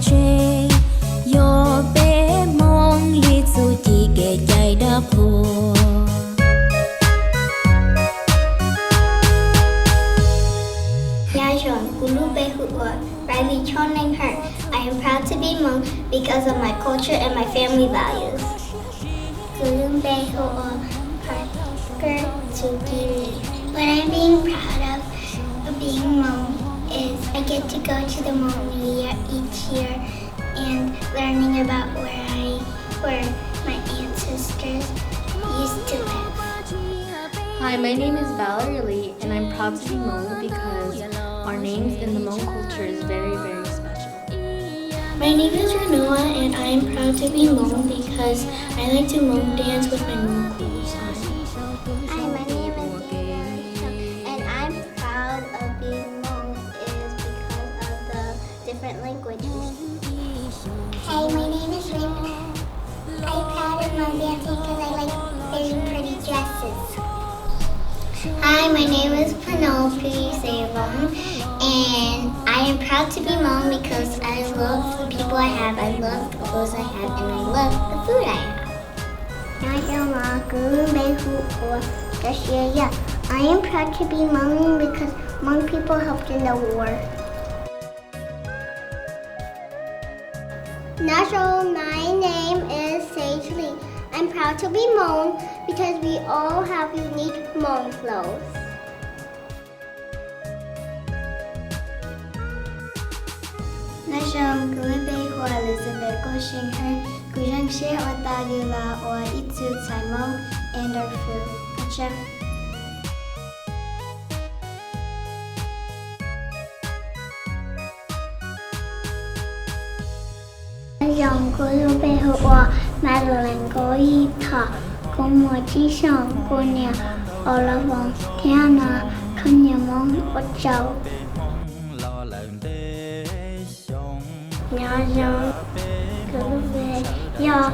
che yo be mong li su ti ke chai da pho Riley Choning Her. I am proud to be Hmong because of my culture and my family values. Kulumbe Ho'o Parker Tsukiri. What I'm being proud of being Hmong is I get to go to the Hmong New Year each year and learning about where my ancestors used to live. Hi, my name is Valerie Lee, and I'm proud to be Hmong because our names in the Hmong culture is very, very special. My name is Renoa, and I am proud to be Hmong because I like to Hmong dance with my Hmong clothes on. Hi, my name is Veronica, and I'm proud of being Hmong is because of the different languages. Hey, my name is Raymond. I'm proud of Hmong dancing because I like wearing pretty dresses. Hi, my name is Penelope Savon, and I am proud to be Hmong because I love the people I have, I love the clothes I have, and I love the food I have. I am proud to be Hmong because Hmong people helped in the war. Nashol, my name is Sage Lee. I'm proud to be Hmong because we all have unique Hmong clothes. Nasham Kulibe Hua Elizabeth Goshing Her Gujang She Otagila or Itsu Saimong and our food. Pacha. Nasham Kulibe Hua Madeline Goi Ta Gomo Jishang Gonia Olavong Tiana Kanyamong Ochao. Nyajong Kulube Ya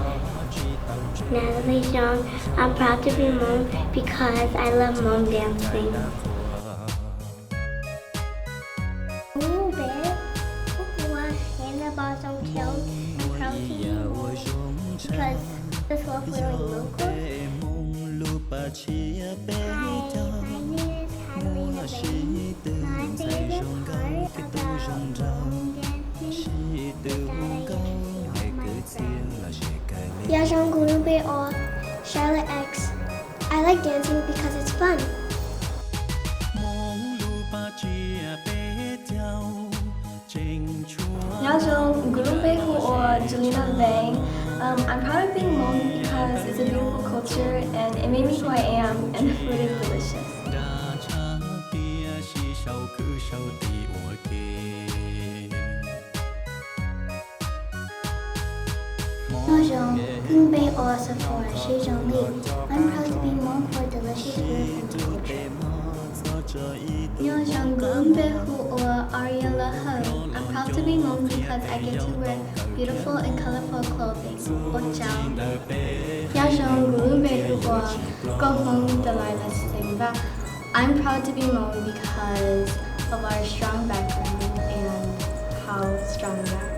Natalie Jong. I'm proud to be Hmong because I love Hmong dancing. I'm proud to be Hmong because this love wearing Hmong clothes. Hi, my name is Catalina Bain. My favorite part about Hmong dancing is that I get to know my friends. Yajong Gurube or Charlotte X. I like dancing because it's fun. Yajong Gurube or Jelena Vang. I'm proud of being Hmong because it's a beautiful culture and it made me who I am, and the food is delicious. Yajong Gurube or Sephora Shijong Li. I'm proud to be Hmong for delicious food and culture. Yajong Gurube or Ariella Ho. I'm proud to be Hmong because I get to wear beautiful and colorful clothing. Ochao. Yajong Gurube or Gohong Delilah Singva. I'm proud to be Hmong because of our strong background and how strong we are.